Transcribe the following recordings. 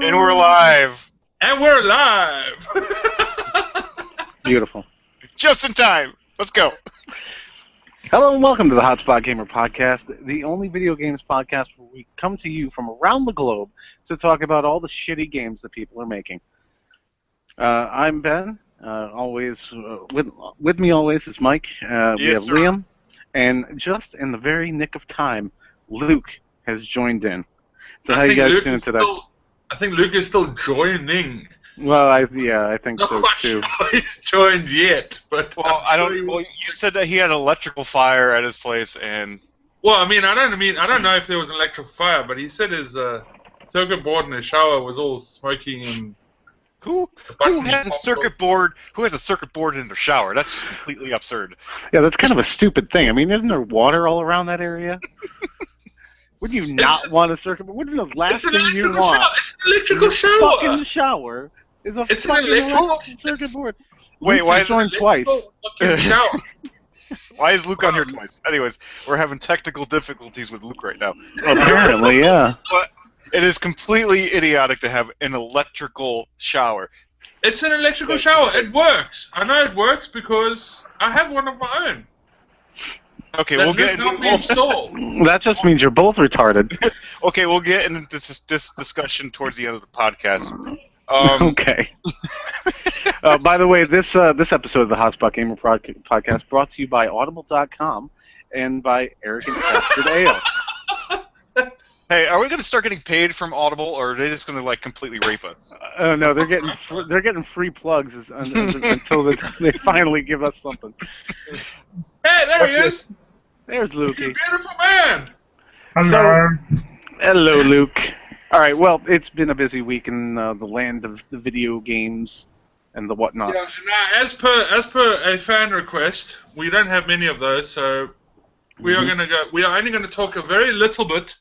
And we're live. And we're live. Beautiful. Just in time. Let's go. Hello and welcome to the Hotspot Gamer Podcast, the only video games podcast where we come to you from around the globe to talk about all the shitty games that people are making. I'm Ben. With me always is Mike. We have sir. Liam. And just in the very nick of time, Luke has joined in. So how you guys doing today? I think Luke is still joining. Well, I think Not so quite too. sure he's joined yet, but Well, you said that he had an electrical fire at his place, and well, I don't know if there was an electrical fire, but he said his circuit board in his shower was all smoking and. who has a circuit board? Who has a circuit board in their shower? That's just completely absurd. Yeah, that's kind of a stupid thing. I mean, isn't there water all around that area? Wouldn't you not want a circuit board? Wouldn't the last thing you want? It's an electrical in shower. your fucking shower is a It's an fucking electrical- electrical circuit board. Wait, Luke why just is it joined twice? Fucking shower. Why is Luke on here twice? Anyways, we're having technical difficulties with Luke right now. Apparently, yeah. But it is completely idiotic to have an electrical shower. It's an electrical shower. It works. I know it works because I have one of my own. Okay, That we'll get not be installed. That just means you're both retarded. okay, we'll get into this discussion towards the end of the podcast. Okay. By the way, this episode of the Hotspot Gamer Podcast brought to you by Audible.com and by Arrogant Bastard Ale. Hey, are we going to start getting paid from Audible, or are they just going to like completely rape us? No, they're getting free plugs until they finally give us something. Hey, there he is. There's You Lukey. beautiful man. Hello, Luke. All right. Well, it's been a busy week in the land of the video games and the whatnot. Yeah, now, as per a fan request, we don't have many of those, so we are going to go. We are only going to talk a very little bit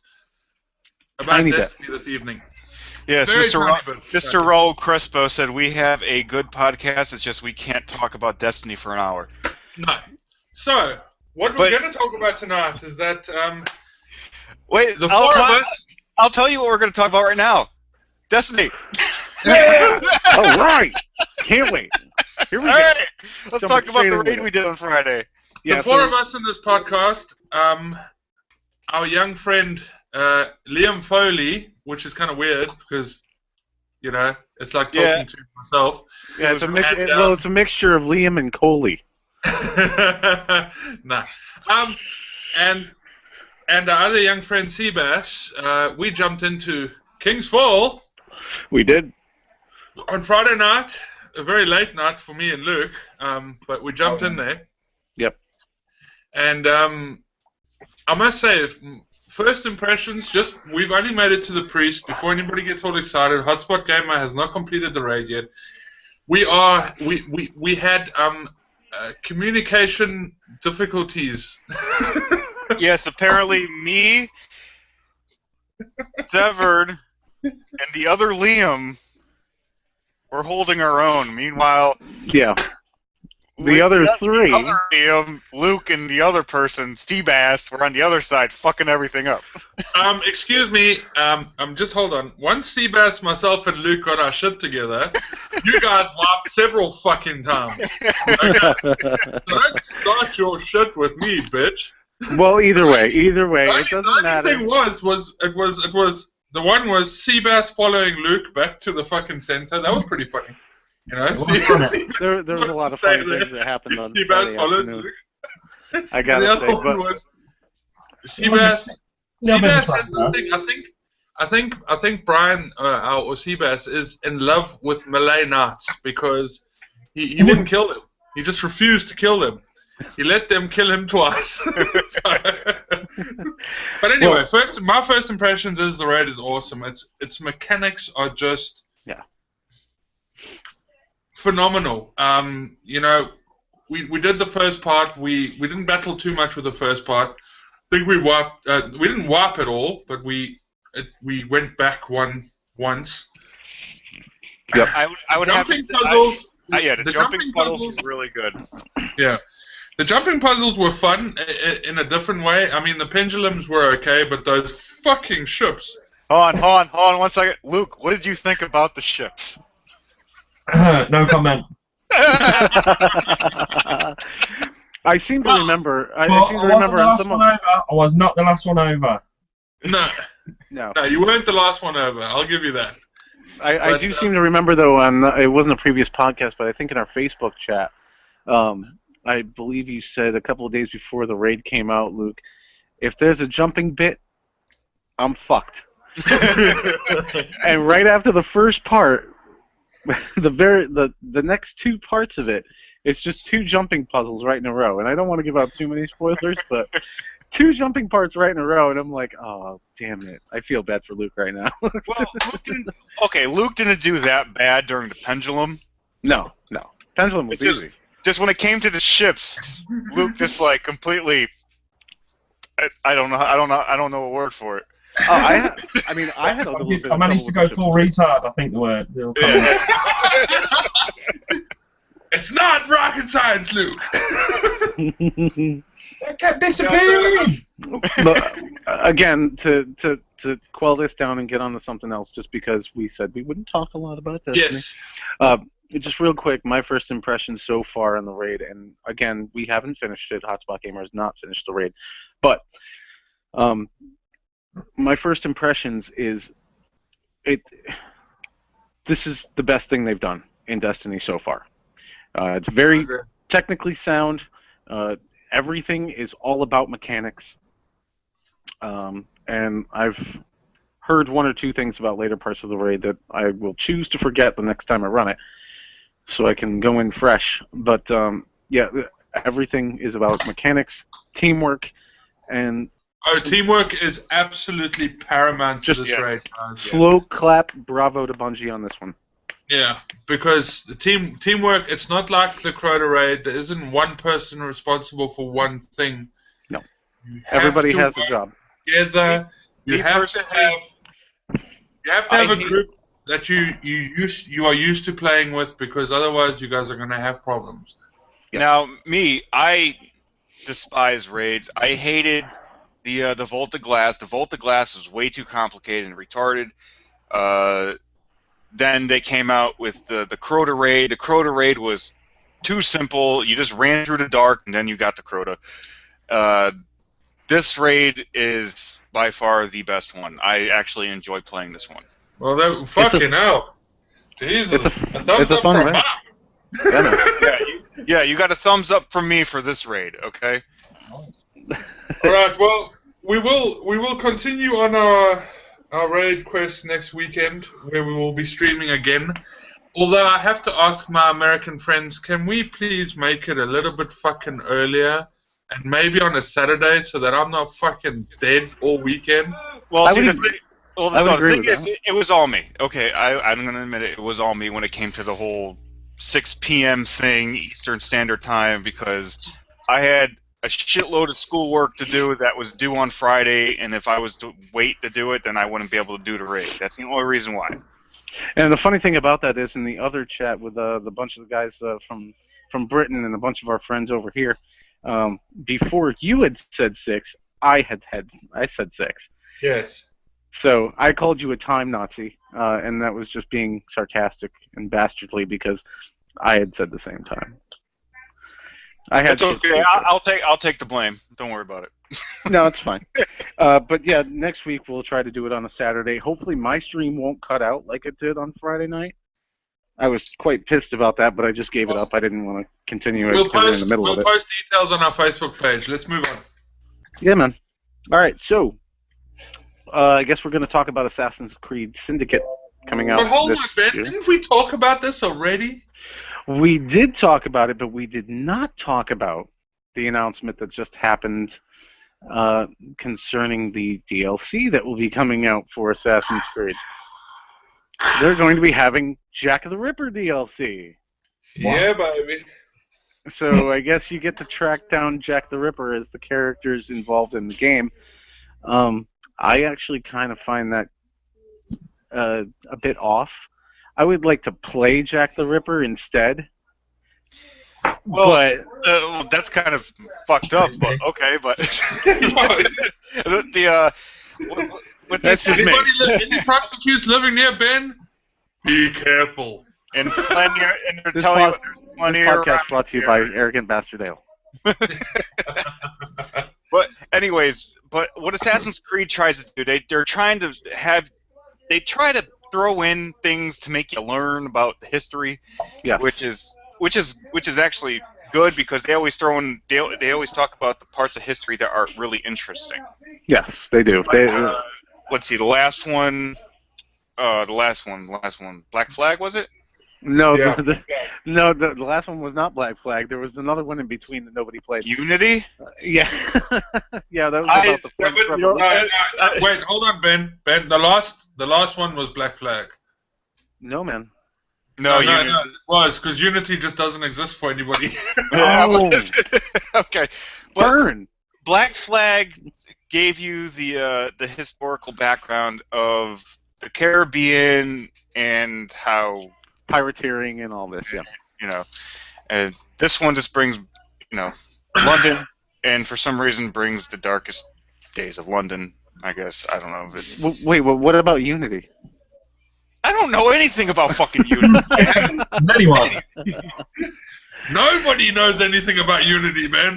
about Tiny bit. Destiny this evening. Yes, Very Mr. tiny bit. Mr. Raul Crespo said we have a good podcast. It's just we can't talk about Destiny for an hour. No. So what we're going to talk about tonight is that Wait, the four of us. I'll tell you what we're going to talk about right now. Destiny. All right. Can't wait. Here we All go. right, let's Jumping talk about straight the into raid it. we did on Friday. Yeah, The four of us in this podcast, our young friend Liam Foley, which is kind of weird because, you know, it's like talking to myself. Yeah, it's a And, it's a mixture of Liam and Coley. no. And our other young friend Seabass, we jumped into King's Fall We did. on Friday night, a very late night for me and Luke, but we jumped in there. Yep. And I must say, first impressions, we've only made it to the priest. Before anybody gets all excited, Hotspot Gamer has not completed the raid yet. We had communication difficulties. Yes, apparently me, Severed, and the other Liam were holding our own. Meanwhile, Yeah. The other three. The other Liam, Luke, and the other person, Seabass, were on the other side fucking everything up. Excuse me, just hold on. Once Seabass, myself, and Luke got our shit together, you guys wiped several fucking times. Okay? Don't start your shit with me, bitch. Well, either way, it The doesn't only matter. thing was the one was Seabass following Luke back to the fucking center. That was pretty funny. You know? There was a lot of funny things that happened on Seabass Friday follows afternoon. Luke. I The gotta other say, one but was Seabass. Seabass has this thing. I think Brian or Seabass is in love with Malay Knights because he wouldn't kill them. He just refused to kill them. He let them kill him twice. But anyway, my first impressions is the raid is awesome. Its mechanics are just phenomenal. You know, we did the first part. We didn't battle too much with the first part. I think we wiped. We didn't wipe at all, but we went back once. Yep. I would have jumping to, puzzles. the jumping puzzles was really good. Yeah. The jumping puzzles were fun in a different way. I mean, the pendulums were okay, but those fucking ships. Hold on 1 second. Luke, what did you think about the ships? No comment. I seem to remember. I Well, seem to I wasn't remember the on last some one of. over. I was not the last one over. No, No, you weren't the last one over. I'll give you that. I do seem to remember though. It wasn't a previous podcast, but I think in our Facebook chat, I believe you said a couple of days before the raid came out, Luke, if there's a jumping bit, I'm fucked. And right after the first part, the next two parts of it, it's just two jumping puzzles right in a row. And I don't want to give out too many spoilers, but two jumping parts right in a row, and I'm like, oh, damn it. I feel bad for Luke right now. Well, Luke didn't do that bad during the pendulum. No. Pendulum was easy. Just when it came to the ships, Luke just like completely. I don't know a word for it. Oh, I had a little bit. I managed to go full retard. I think the word. It's not rocket science, Luke. It kept disappearing. But, again, to quell this down and get on to something else, just because we said we wouldn't talk a lot about Destiny. Yes. Just real quick, my first impression so far on the raid, and again, we haven't finished it. Hotspot Gamer has not finished the raid, but my first impressions is this is the best thing they've done in Destiny so far. It's very technically sound. Everything is all about mechanics. And I've heard one or two things about later parts of the raid that I will choose to forget the next time I run it, so I can go in fresh. But yeah, everything is about mechanics, teamwork, and teamwork is absolutely paramount to this raid, guys. Slow clap, bravo to Bungie on this one. Yeah, because the teamwork, it's not like the Crota raid. There isn't one person responsible for one thing. No. Everybody has a job. Together, you have to have a group that you are used to playing with, because otherwise you guys are going to have problems. Yeah. Now, I despise raids. I hated the Vault of Glass. The Vault of Glass was way too complicated and retarded. Then they came out with the Crota raid. The Crota raid was too simple. You just ran through the dark, and then you got the Crota. This raid is by far the best one. I actually enjoy playing this one. Well, fucking hell. Jesus. It's a fun raid. Yeah, you got a thumbs up from me for this raid, okay? All right, well, we will continue on our raid quest next weekend, where we will be streaming again. Although I have to ask my American friends, can we please make it a little bit fucking earlier, and maybe on a Saturday, so that I'm not fucking dead all weekend? Well, the thing is, it was all me. Okay, I'm going to admit it was all me when it came to the whole 6 p.m. thing, Eastern Standard Time, because I had a shitload of schoolwork to do that was due on Friday, and if I was to wait to do it, then I wouldn't be able to do the raid. That's the only reason why. And the funny thing about that is, in the other chat with the bunch of the guys from Britain and a bunch of our friends over here, before you had said 6, I said 6. Yes. So I called you a time Nazi, and that was just being sarcastic and bastardly because I had said the same time. It's okay. I'll take the blame. Don't worry about it. No, it's fine. But yeah, next week we'll try to do it on a Saturday. Hopefully my stream won't cut out like it did on Friday night. I was quite pissed about that, but I just gave it up. I didn't want to continue it in the middle of it. We'll post details on our Facebook page. Let's move on. Yeah, man. All right, so I guess we're going to talk about Assassin's Creed Syndicate coming out. But hold on, Ben. year. Didn't we talk about this already? We did talk about it, but we did not talk about the announcement that just happened concerning the DLC that will be coming out for Assassin's Creed. They're going to be having Jack the Ripper DLC. Yeah, baby. So I guess you get to track down Jack the Ripper as the characters involved in the game. I actually kind of find that a bit off. I would like to play Jack the Ripper instead. Well, that's kind of fucked up, but okay. But But That's just me. Any prostitutes living near Ben? Be careful. And plenty, and they're This, telling this you plenty podcast brought to you by Arrogant Bastard Ale. But anyways, but what Assassin's Creed tries to do, they're trying to they try to throw in things to make you learn about the history, Yes. which is actually good because they always they always talk about the parts of history that are really interesting. Yes, they do. Let's see, the last one, Black Flag, was it? No, Yeah. the last one was not Black Flag. There was another one in between that nobody played. Unity? Yeah, yeah, that was about the French Revolution. Wait, hold on, Ben. Ben, the last one was Black Flag. No, man. No, Unity. No, it was because Unity just doesn't exist for anybody. Oh. Okay. But Burn. Black Flag gave you the historical background of the Caribbean and how Pirateering and all this, yeah. And this one just brings London, and for some reason brings the darkest days of London. I guess I don't know. Wait, what about Unity? I don't know anything about fucking Unity. Does anyone? Nobody knows anything about Unity, man.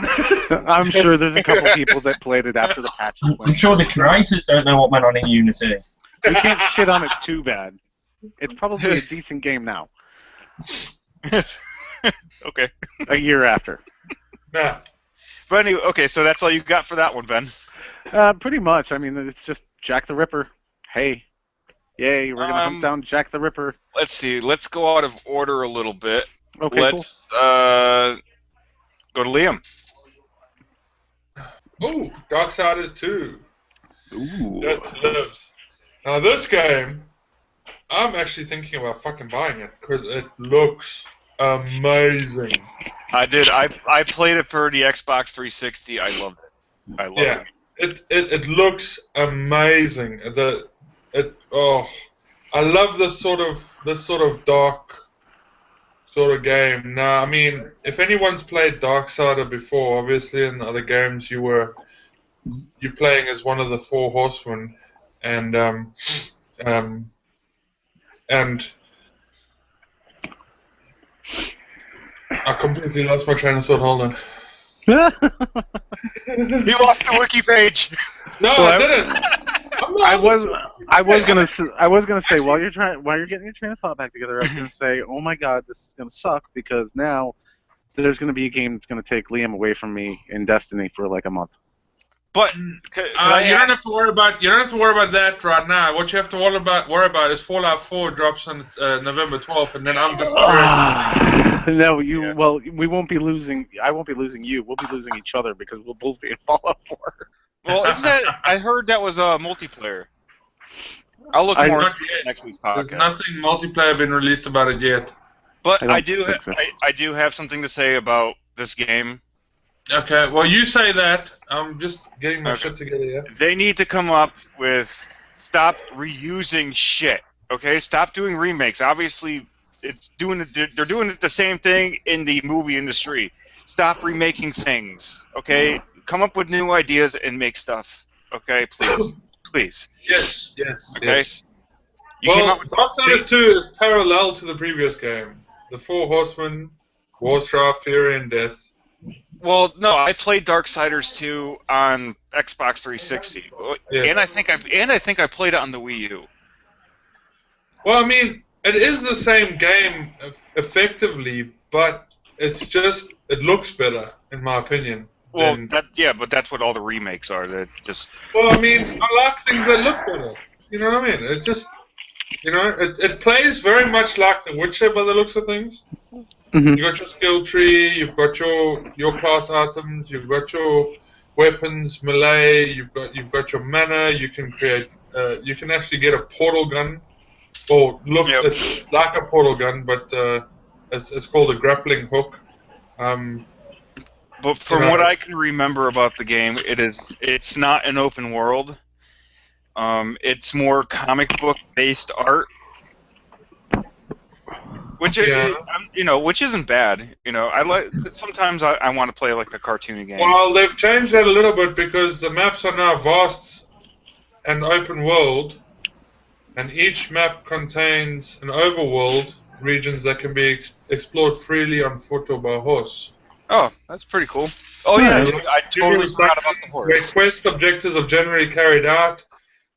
I'm sure there's a couple people that played it after the patches I'm went. sure the creators don't know what went on in Unity. We can't shit on it too bad. It's probably a decent game now. Okay. A year after. Nah. But anyway, okay, so that's all you got for that one, Ben. Pretty much. I mean, it's just Jack the Ripper. Hey. Yay, we're going to hunt down Jack the Ripper. Let's see. Let's go out of order a little bit. Okay, Let's go to Liam. Oh, Darksiders 2. cool. Ooh. That lives. Now this game, I'm actually thinking about fucking buying it because it looks amazing. I did. I played it for the Xbox 360. I loved it. I loved it. It looks amazing. I love this sort of dark sort of game. Now, I mean, if anyone's played Darksider before, obviously in the other games you're playing as one of the four horsemen, and I completely lost my train of thought. Hold on. He lost the wiki page. No, Well, I didn't. I was gonna say while you're getting your train of thought back together, I was gonna say, oh my god, this is gonna suck because now there's gonna be a game that's gonna take Liam away from me in Destiny for like a month. But You don't have to worry about that right now. What you have to worry about is Fallout 4 drops on November 12th, and then I'm just. No, Yeah. well, we won't be losing. I won't be losing you. We'll be losing each other because we'll both be in Fallout 4. well, isn't that? I heard that was a multiplayer. I'll look more Not into yet. next week's There's podcast. nothing multiplayer been released about it yet. But I don't I do. think so. I do have something to say about this game. Okay, well, you say that. I'm just getting my Okay. shit together, yeah? They need to come up with stop reusing shit. Okay, stop doing remakes. Obviously, they're doing it the same thing in the movie industry. Stop remaking things. Okay, come up with new ideas and make stuff. Okay, please, please. Yes. Okay. Yes. You came Well, up with Darksiders 2 is parallel to the previous game. The Four Horsemen, Warcraft, Fury, and Death. Well, no, I played Darksiders 2 on Xbox 360, Yeah. and I think I played it on the Wii U. Well, I mean, it is the same game effectively, but it looks better, in my opinion. Well, than- but that's what all the remakes are. That just Well, I mean, I like things that look better. You know what I mean? It just, it plays very much like The Witcher by the looks of things. Mhm. You got your skill tree, you've got your class items, you've got your weapons, melee, you've got your mana. You can create, you can actually get a portal gun, or look, Yep. it's like a portal gun, but it's called a grappling hook. But from Yeah. what I can remember about the game, it's not an open world. It's more comic book based art, which which isn't bad. I like sometimes I want to play like a cartoony game. Well, they've changed that a little bit because the maps are now vast an open world, and each map contains an overworld, regions that can be explored freely on foot or by horse. Oh, that's pretty cool. Oh yeah, dude, I totally forgot about the horse. Where quest objectives are generally carried out.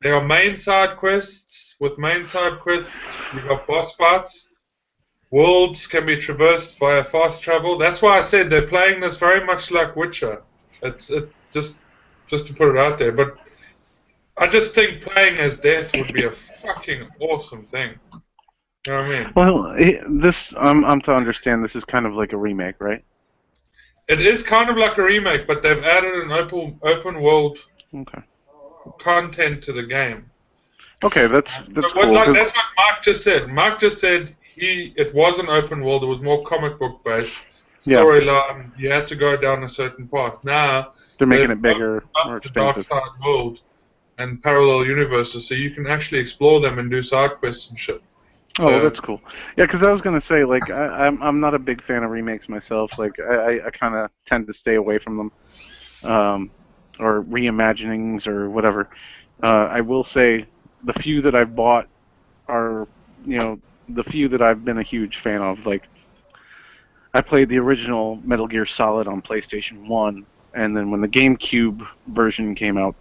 There are main side quests. With main side quests, you've got boss fights. Worlds can be traversed via fast travel. That's why I said they're playing this very much like Witcher. Just to put it out there. But I just think playing as Death would be a fucking awesome thing. You know what I mean? Well, this I'm to understand this is kind of like a remake, right? It is kind of like a remake, but they've added an open world content to the game. Okay, that's cool. That's what Mark just said. Mark just said it was an open world. It was more comic book based storyline. You had to go down a certain path. Now they're making it bigger, more expensive. Dark side world and parallel universes, so you can actually explore them and do side quests and shit. Oh, that's cool. Yeah, because I was gonna say, like, I'm not a big fan of remakes myself. Like, I kind of tend to stay away from them, or reimaginings or whatever. I will say, the few that I've bought are, the few that I've been a huge fan of. Like, I played the original Metal Gear Solid on PlayStation 1, and then when the GameCube version came out,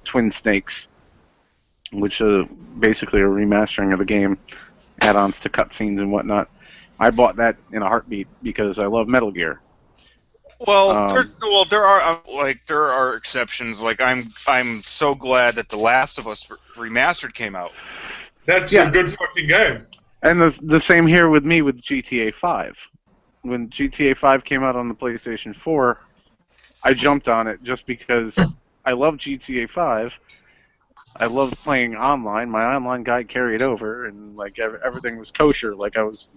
Twin Snakes, which is basically a remastering of the game, add-ons to cutscenes and whatnot. I bought that in a heartbeat because I love Metal Gear. Well, there are exceptions. Like I'm so glad that The Last of Us Remastered came out. That's a good fucking game. And the same here with me with GTA 5. When GTA 5 came out on the PlayStation 4, I jumped on it just because I love GTA 5. I loved playing online. My online guide carried over, and like everything was kosher. Like I was,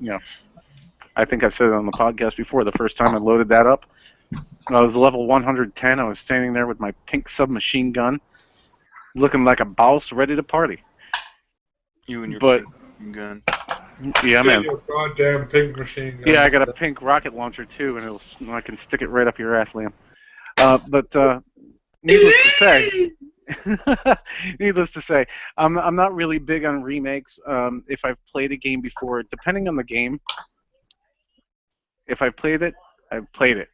I think I've said it on the podcast before. The first time I loaded that up, I was level 110. I was standing there with my pink submachine gun, looking like a boss, ready to party. You and your pink gun. Yeah, man. Your goddamn pink machine gun. Yeah, I got a pink rocket launcher too, and I can stick it right up your ass, Liam. But needless to say. Needless to say, I'm not really big on remakes. If I've played a game before, depending on the game, if I played it, I've played it.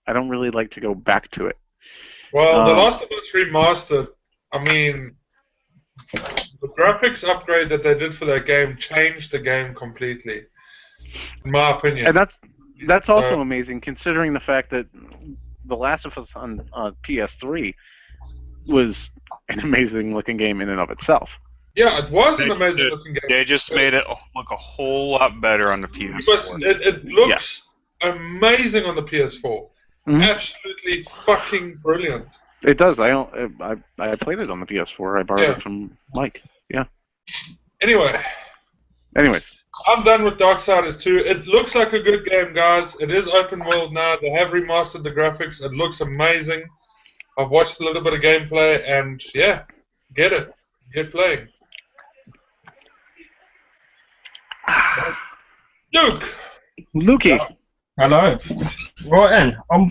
I don't really like to go back to it. Well, The Last of Us Remastered, I mean, the graphics upgrade that they did for that game changed the game completely, in my opinion. And that's also amazing, considering the fact that The Last of Us on PS3 was an amazing-looking game in and of itself. Yeah, it was an amazing-looking game. They just made it look a whole lot better on the PS4. It looks amazing on the PS4. Mm-hmm. Absolutely fucking brilliant. It does. I played it on the PS4. I borrowed it from Mike. Yeah. Anyways. I'm done with Darksiders 2. It looks like a good game, guys. It is open world now. They have remastered the graphics. It looks amazing. I've watched a little bit of gameplay, and yeah, get it. Get playing. Lukey. Hello. Right then, I'm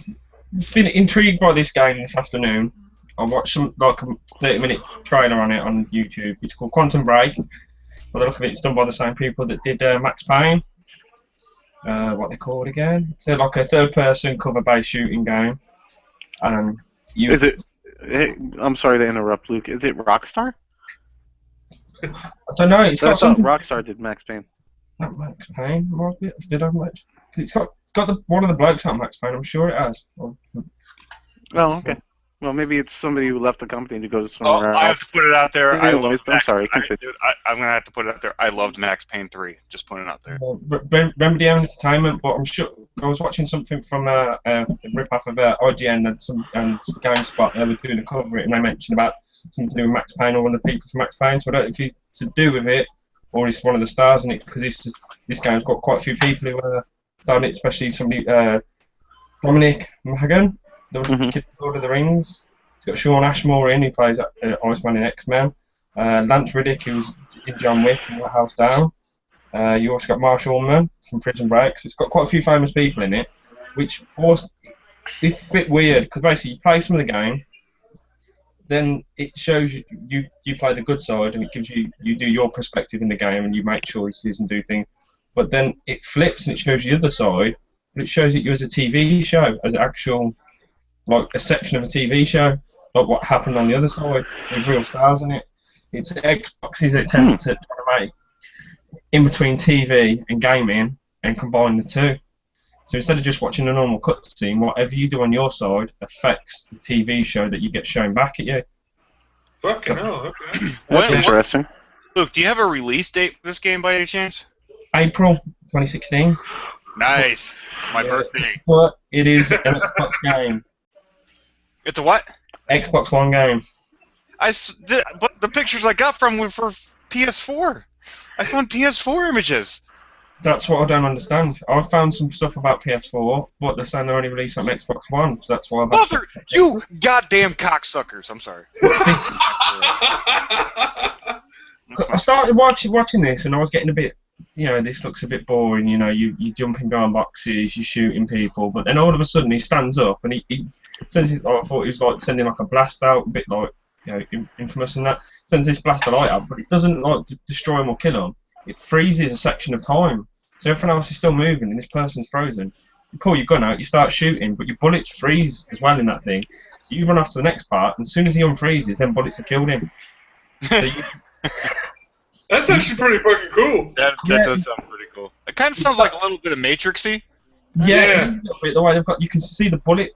been intrigued by this game this afternoon. I watched a 30-minute trailer on it on YouTube. It's called Quantum Break. By the look of it, it's done by the same people that did Max Payne. What they called again? It's like a third-person cover-based shooting game. Is it? I'm sorry to interrupt, Luke. Is it Rockstar? I don't know. It's got something. Rockstar did Max Payne. Not Max Payne, might be. Did I Max? It's got one of the blokes on Max Payne. I'm sure it has. Oh, okay. Well, maybe it's somebody who left the company to go to somewhere else. I have to put it out there. I'm sorry. I'm gonna have to put it out there. I loved Max Payne 3. Just putting it out there. Remedy Entertainment, but I'm sure I was watching something from a rip-off of IGN and GameSpot. They were doing a cover of it, and they mentioned about something to do with Max Payne or one of the people from Max Payne. So I don't know if it's to do with it or it's one of the stars in it, because this game's got quite a few people who starred in it, especially somebody Dominic Mahagan. The kid from Lord of the Rings. It's got Sean Ashmore in, who plays Iceman in X-Men. Lance Reddick, who's in John Wick and House Down. You also got Marshall Ullman from Prison Break. So it's got quite a few famous people in it, which was it's a bit weird because basically you play some of the game, then it shows you play the good side, and it gives you do your perspective in the game, and you make choices and do things. But then it flips and it shows you the other side, but it shows it you as a TV show, as an actual, like a section of a TV show, like what happened on the other side with real stars in it. It's Xbox's attempt to try to make in between TV and gaming and combine the two. So instead of just watching a normal cutscene, whatever you do on your side affects the TV show that you get shown back at you. Fucking hell, okay. That's interesting. Luke, do you have a release date for this game by any chance? April 2016. Nice. My birthday. But it is an Xbox game. It's a what? Xbox One game. But the pictures I got from were for PS4. I found PS4 images. That's what I don't understand. I found some stuff about PS4, but they're saying they're only released on Xbox One, so that's why I've... You goddamn cocksuckers! I'm sorry. I started watching this, and I was getting a bit, this looks a bit boring. You jumping behind boxes, you're shooting people, but then all of a sudden he stands up and he sends. I thought he was like sending like a blast out, a bit like Infamous and that. Sends this blast of light out, but it doesn't like destroy him or kill him. It freezes a section of time, so everything else is still moving and this person's frozen. You pull your gun out, you start shooting, but your bullets freeze as well in that thing. So you run off to the next part, and as soon as he unfreezes, then bullets have killed him. So That's actually pretty fucking cool. That does sound pretty cool. It kind of sounds like a little bit of Matrixy. Yeah. The way they've got, you can see the bullet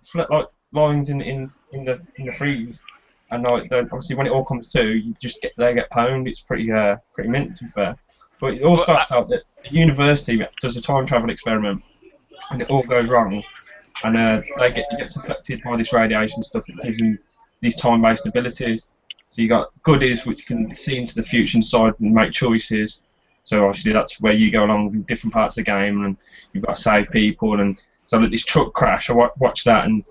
lines in the freeze, and obviously when it all comes to, you just they get pwned. It's pretty mint to be fair. But it all starts out that the university does a time travel experiment, and it all goes wrong, and he gets affected by this radiation stuff that gives him these time-based abilities. So you got goodies which can see into the future side and make choices. So obviously that's where you go along in different parts of the game, and you've got to save people. And so that this truck crash, I watched that, and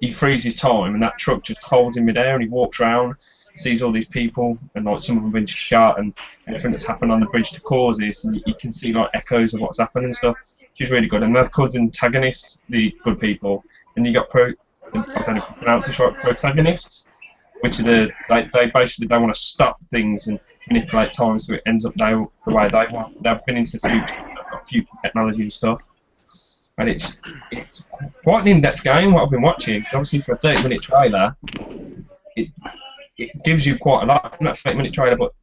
he freezes time, and that truck just holds in midair, and he walks around, sees all these people, and some of them have been shot, and everything that's happened on the bridge to cause this, and you can see echoes of what's happened and stuff, which is really good. And they've called antagonists the good people, and you got I don't know if you pronounce this right, protagonists, which are they basically they want to stop things and manipulate time so it ends up the way they want. They've been into the future, they've got future technology and stuff, and it's quite an in-depth game. What I've been watching, obviously for a 30-minute trailer, it gives you quite a lot. Not a 30-minute trailer, but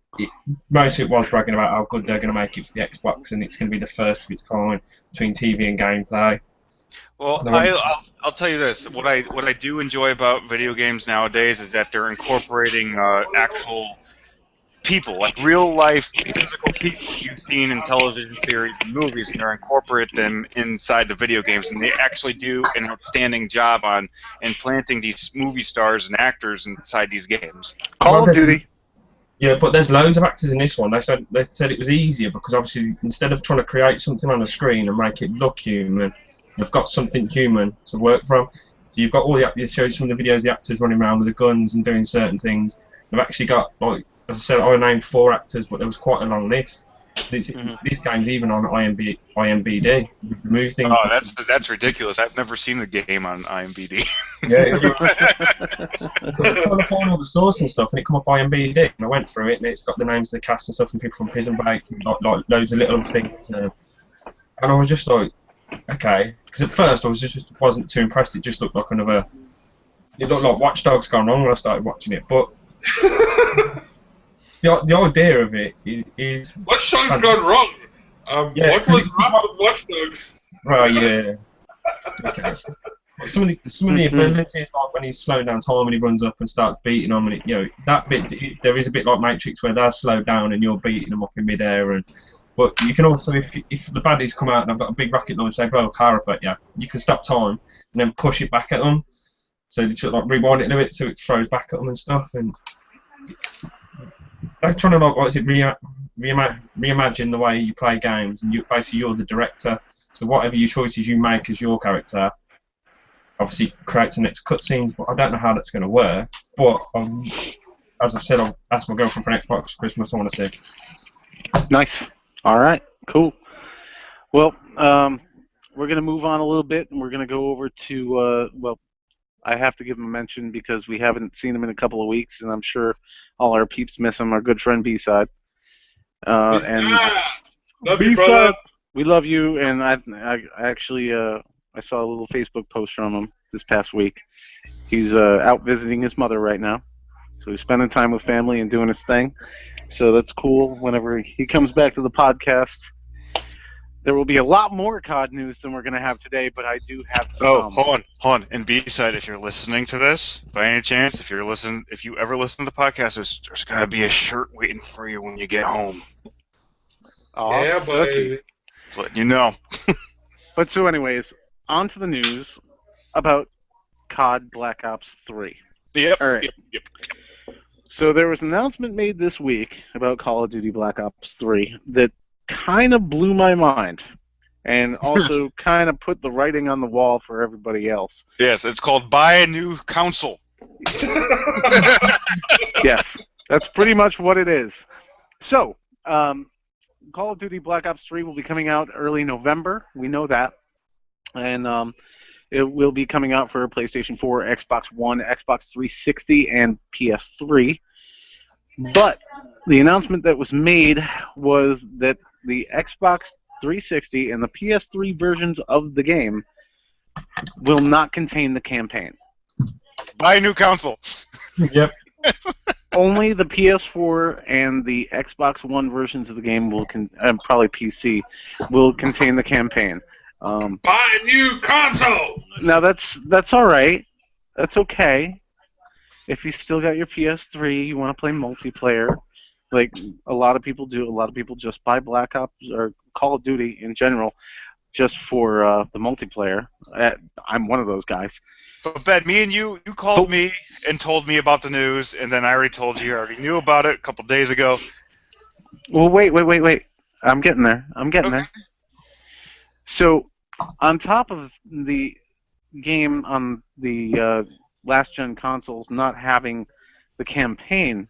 most of it was bragging about how good they're going to make it for the Xbox, and it's going to be the first of its kind between TV and gameplay. Well, I'll tell you this. What I do enjoy about video games nowadays is that they're incorporating actual people, like real life physical people you've seen in television series and movies, and they're incorporating them inside the video games, and they actually do an outstanding job on implanting these movie stars and actors inside these games. Call of Duty. Yeah, but there's loads of actors in this one. They said it was easier because obviously instead of trying to create something on the screen and make it look human, you've got something human to work from. So you've got all the actors. Show some of the videos, the actors running around with the guns and doing certain things. They've actually got, as I said, I named 4 actors, but there was quite a long list. This game's even on IMDb. You've removed things. Oh, that's ridiculous. I've never seen the game on IMDb. Yeah, I'm trying to find all the source and stuff, and it come up IMDb, and I went through it, and it's got the names of the cast and stuff, and people from Prison Break, and loads of little things. And I was just like, okay, because at first I wasn't too impressed. It just looked like it looked like Watch Dogs gone wrong when I started watching it, but. The idea of it is... Watch Dogs gone wrong? What was wrong with Watch Dogs? Right, yeah. Okay. Some of the abilities, like when he's slowing down time and he runs up and starts beating them, and that bit, there is a bit like Matrix where they're slowed down and you're beating them up in midair. But you can also, if the baddies come out and I've got a big rocket launcher, they blow a car up at you, you can stop time and then push it back at them. So you just rewind it a little bit so it throws back at them and stuff. And they're trying to reimagine the way you play games, and basically you're the director. So whatever your choices you make as your character, obviously creates the next cutscenes. But I don't know how that's going to work. But as I've said, I'll ask my girlfriend for an Xbox for Christmas. I want to see. Nice. All right. Cool. Well, we're going to move on a little bit, and we're going to go over to I have to give him a mention because we haven't seen him in a couple of weeks, and I'm sure all our peeps miss him. Our good friend B-Side. And love you, brother. We love you, and I actually I saw a little Facebook post from him this past week. He's out visiting his mother right now, so he's spending time with family and doing his thing. So that's cool. Whenever he comes back to the podcast, there will be a lot more COD news than we're going to have today, but I do have some. Oh, hold on. And B-Side, if you're listening to this, by any chance, if you ever listen to the podcast, there's going to be a shirt waiting for you when you get home. Oh, yeah, sucky. Just letting you know. But so anyways, on to the news about COD Black Ops 3. Yep. All right. Yep. So there was an announcement made this week about Call of Duty Black Ops 3 that kind of blew my mind and also kind of put the writing on the wall for everybody else. Yes, it's called Buy a New Console. Yes, that's pretty much what it is. So, Call of Duty Black Ops 3 will be coming out early November. We know that. And it will be coming out for PlayStation 4, Xbox One, Xbox 360, and PS3. But the announcement that was made was that the Xbox 360 and the PS3 versions of the game will not contain the campaign. Buy a new console. Yep. Only the PS4 and the Xbox One versions of the game will probably PC will contain the campaign. Buy a new console. Now that's all right. That's okay. If you still got your PS3, you want to play multiplayer, like a lot of people do. A lot of people just buy Black Ops or Call of Duty in general just for the multiplayer. I'm one of those guys. But Ben, me and you called me and told me about the news, and then I already told you I already knew about it a couple days ago. Well, wait. I'm getting there. there. So, on top of the game on the last-gen consoles not having the campaign,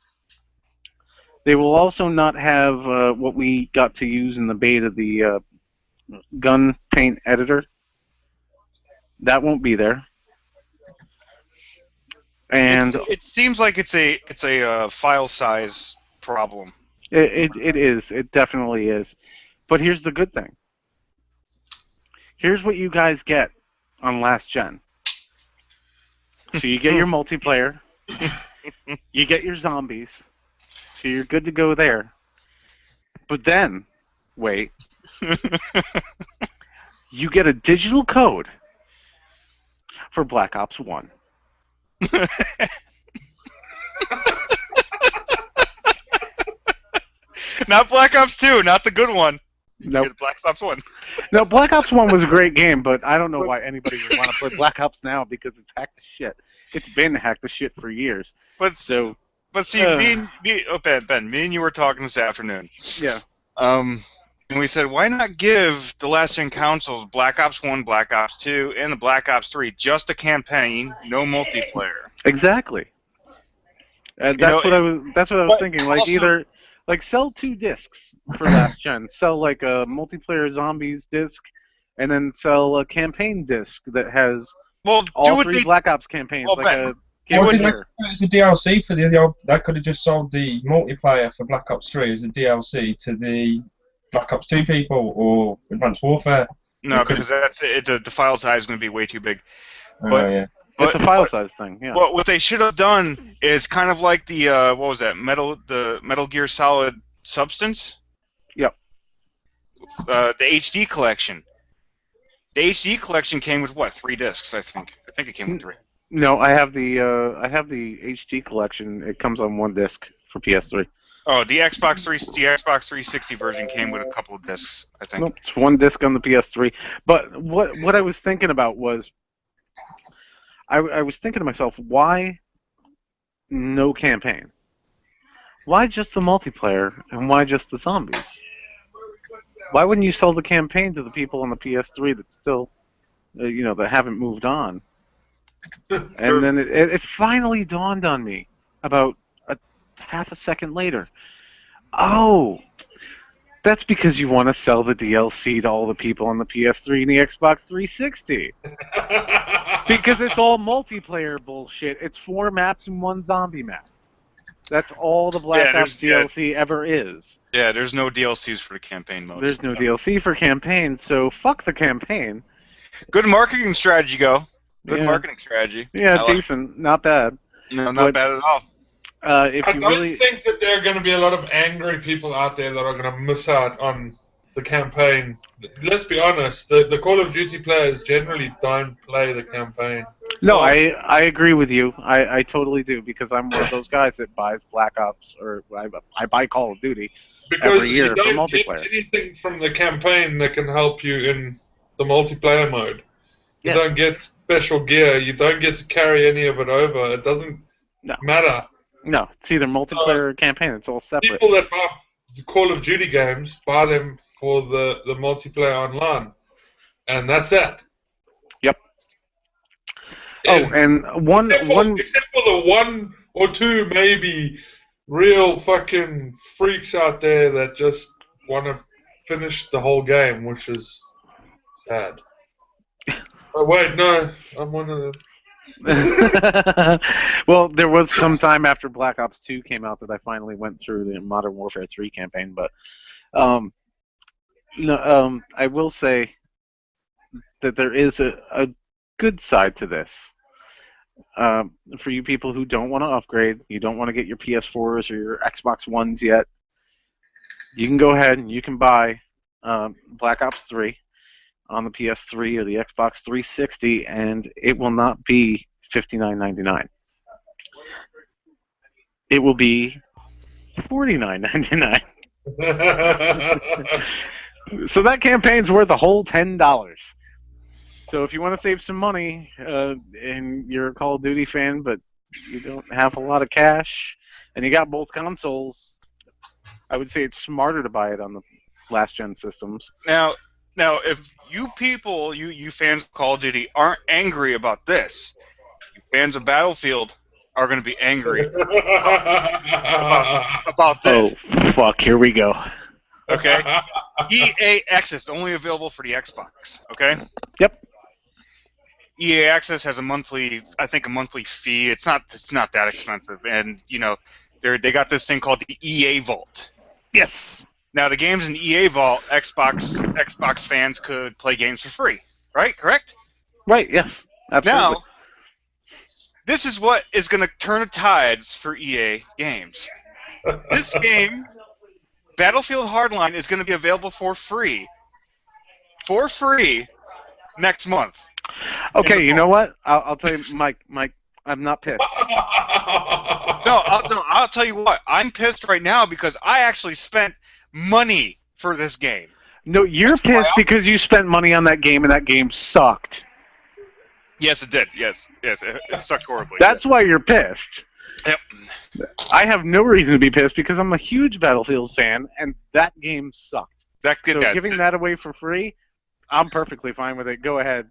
they will also not have what we got to use in the beta, the gun paint editor. That won't be there. And it seems like it's a file size problem. It is. It definitely is. But here's the good thing. Here's what you guys get on last gen. So you get your multiplayer. You get your zombies. So you're good to go there. But then, wait. You get a digital code for Black Ops 1. Not Black Ops 2, not the good one. Nope. Black Ops 1. No, Black Ops 1 was a great game, but I don't know why anybody would want to play Black Ops now because it's hacked to shit. It's been hacked to shit for years. But see, Ben, me and you were talking this afternoon. Yeah. And we said, why not give the last-gen consoles Black Ops 1, Black Ops 2, and the Black Ops 3 just a campaign, no multiplayer? Exactly. That's what I was thinking. Like also, like sell 2 discs for last gen. Sell like a multiplayer zombies disc, and then sell a campaign disc that has all 3 Black Ops campaigns. It's a DLC for the old. That could have just sold the multiplayer for Black Ops 3 as a DLC to the Black Ops 2 people or Advanced Warfare. No, because that's it. The file size is going to be way too big. Yeah. It's a file size thing, yeah. But what they should have done is kind of like the what was that? The Metal Gear Solid Substance. Yep. The HD collection. The HD collection came with what? 3 discs, I think. I think it came with 3. No, I have the HD collection. It comes on 1 disc for PS3. Oh, the Xbox 360 version came with a couple of discs, I think. Nope, it's 1 disc on the PS3. But what I was thinking about was, I was thinking to myself, why no campaign? Why just the multiplayer, and why just the zombies? Why wouldn't you sell the campaign to the people on the PS3 that still, that haven't moved on? And then it finally dawned on me about half a second later. Oh, that's because you want to sell the DLC to all the people on the PS3 and the Xbox 360. Because it's all multiplayer bullshit. It's 4 maps and 1 zombie map. That's all the Black Ops DLC ever is. Yeah, there's no DLCs for the campaign mode. There's no DLC for campaign, so fuck the campaign. Good marketing strategy, Go. Good marketing strategy. Yeah, decent. Not bad. No, not bad at all. I don't think that there are going to be a lot of angry people out there that are going to miss out on the campaign. Let's be honest, the Call of Duty players generally don't play the campaign. No, I agree with you. I totally do, because I'm one of those guys that buys Black Ops, or I buy Call of Duty every year for multiplayer. Because you don't get anything from the campaign that can help you in the multiplayer mode. You don't get special gear. You don't get to carry any of it over. It doesn't matter. No, it's either multiplayer or campaign. It's all separate. People that buy the Call of Duty games buy them for the multiplayer online, and that's it. Yep. And except for the 1 or 2 maybe real fucking freaks out there that just want to finish the whole game, which is sad. Oh wait, no, I'm one of them. Well, there was some time after Black Ops 2 came out that I finally went through the Modern Warfare 3 campaign, but I will say that there is a good side to this. For you people who don't want to upgrade, you don't want to get your PS4s or your Xbox Ones yet, you can go ahead and you can buy Black Ops 3 on the PS3 or the Xbox 360, and it will not be $59.99. It will be $49.99. So that campaign's worth a whole $10. So if you want to save some money, and you're a Call of Duty fan, but you don't have a lot of cash, and you got both consoles, I would say it's smarter to buy it on the last-gen systems. Now, if you people, you fans of Call of Duty, aren't angry about this, you fans of Battlefield are going to be angry about this. Oh, fuck, here we go. Okay? EA Access, only available for the Xbox, okay? Yep. EA Access has a monthly fee. It's not that expensive, and they got this thing called the EA Vault. Yes. Now, the games in EA Vault, Xbox fans could play games for free, right? Correct? Right, yes. Absolutely. Now, this is what is going to turn the tides for EA games. This game, Battlefield Hardline, is going to be available for free next month. Okay, you know what? I'll tell you, Mike, I'm not pissed. No, I'll tell you what. I'm pissed right now because I actually spent money for this game. No, you're pissed because you spent money on that game and that game sucked. Yes, it did. Yes, it sucked horribly. That's why you're pissed. Yep. I have no reason to be pissed because I'm a huge Battlefield fan and that game sucked. Giving that away for free, I'm perfectly fine with it. Go ahead.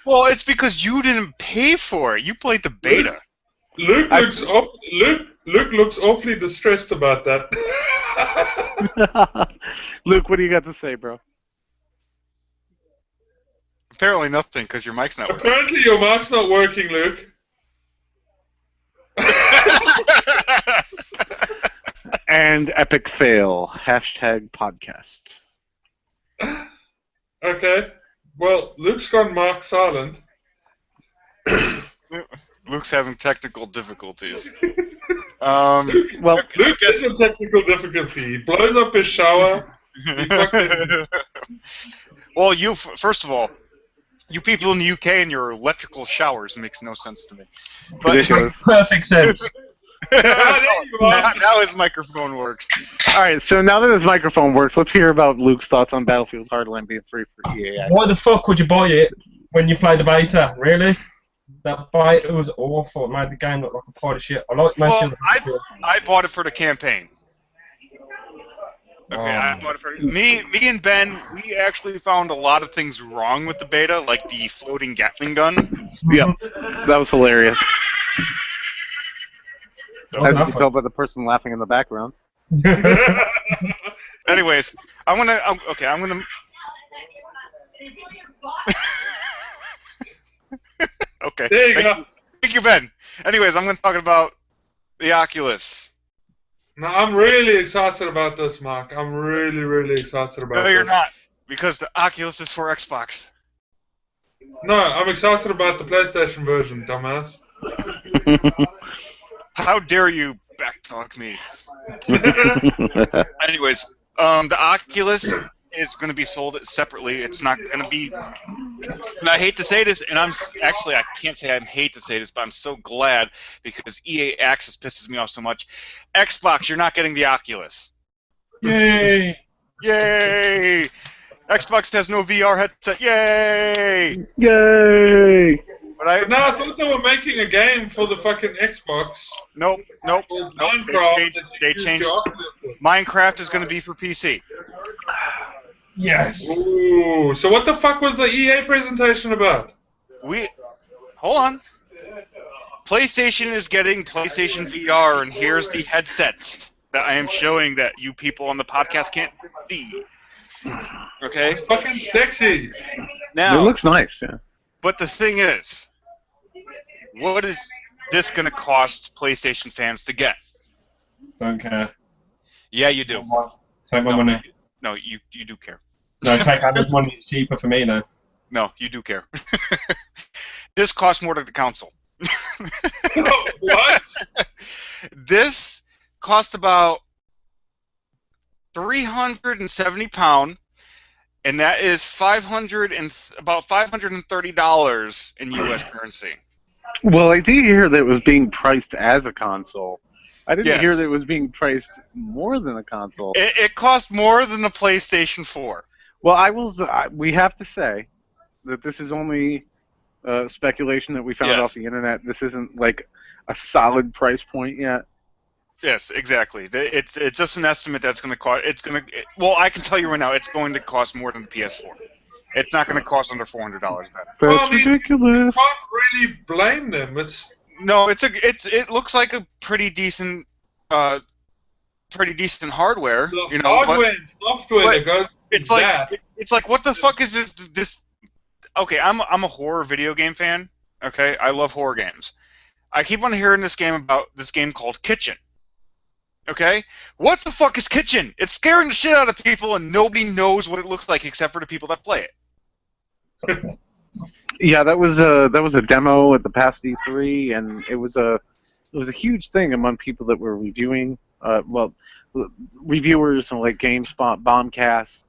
Well, it's because you didn't pay for it. You played the beta. Luke looks awfully distressed about that. Luke, what do you got to say, bro? Apparently nothing, because your mic's not working. Apparently your mic's not working, Luke. And epic fail. #podcast. Okay. Well, Luke's gone mark silent. Luke's having technical difficulties. Luke has some technical difficulty. He blows up his shower. Well, first of all, you people in the UK and your electrical showers makes no sense to me. But it makes perfect sense. Now his microphone works. All right, so now that his microphone works, let's hear about Luke's thoughts on Battlefield Hardline being free for EA. Why the fuck would you buy it when you play the beta? Really? That beta was awful. It made the game look like a pile of shit. I bought it for the campaign. Okay, I bought it for me and Ben. We actually found a lot of things wrong with the beta, like the floating Gatling gun. Yeah, that was hilarious. As you can tell by the person laughing in the background. Anyways, I'm gonna. Okay. There you go. Thank you, Ben. Anyways, I'm going to talk about the Oculus. No, I'm really excited about this, Mark. I'm really, really excited about this. No, you're not, because the Oculus is for Xbox. No, I'm excited about the PlayStation version, dumbass. How dare you backtalk me? Anyways, the Oculus is going to be sold separately. It's not going to be. And I hate to say this, and I can't say I hate to say this, but I'm so glad because EA Access pisses me off so much. Xbox, you're not getting the Oculus. Yay! Yay! Xbox has no VR headset. Yay! Yay! But No, I thought they were making a game for the fucking Xbox. Nope. Called Minecraft. They changed. Minecraft is going to be for PC. Yes. Ooh, so what the fuck was the EA presentation about? Hold on. PlayStation is getting PlayStation VR, and here's the headset that I am showing that you people on the podcast can't see. Okay? It's fucking sexy. Now, It looks nice, yeah. but the thing is, what is this going to cost PlayStation fans to get? Don't care. Yeah, you do. Take my money. No, you do care. No, take out this money. It's cheaper for me, though. No, you do care. This costs more than the console. What? This cost about £370, and that is about $530 in U.S. currency. Well, I did hear that it was being priced as a console. I didn't Yes. hear that it was being priced more than a console. It cost more than the PlayStation 4. Well, we have to say that this is only speculation that we found Yes. off the internet. This isn't like a solid price point yet. Yes, exactly. It's just an estimate that's going to cost. Well, I can tell you right now, it's going to cost more than the PS4. It's not going to cost under $400. Ben. That's ridiculous. You can't really blame them. No, it looks like a pretty decent hardware. The You know, hardware and software that goes it's with like that. it's like what the fuck is this? Okay, I'm a horror video game fan. Okay, I love horror games. I keep on hearing this game called Kitchen. Okay, what the fuck is Kitchen? It's scaring the shit out of people, and nobody knows what it looks like except for the people that play it. Yeah, that was a demo at the past E3, and it was a huge thing among people that were reviewing. Reviewers like GameSpot, Bombcast,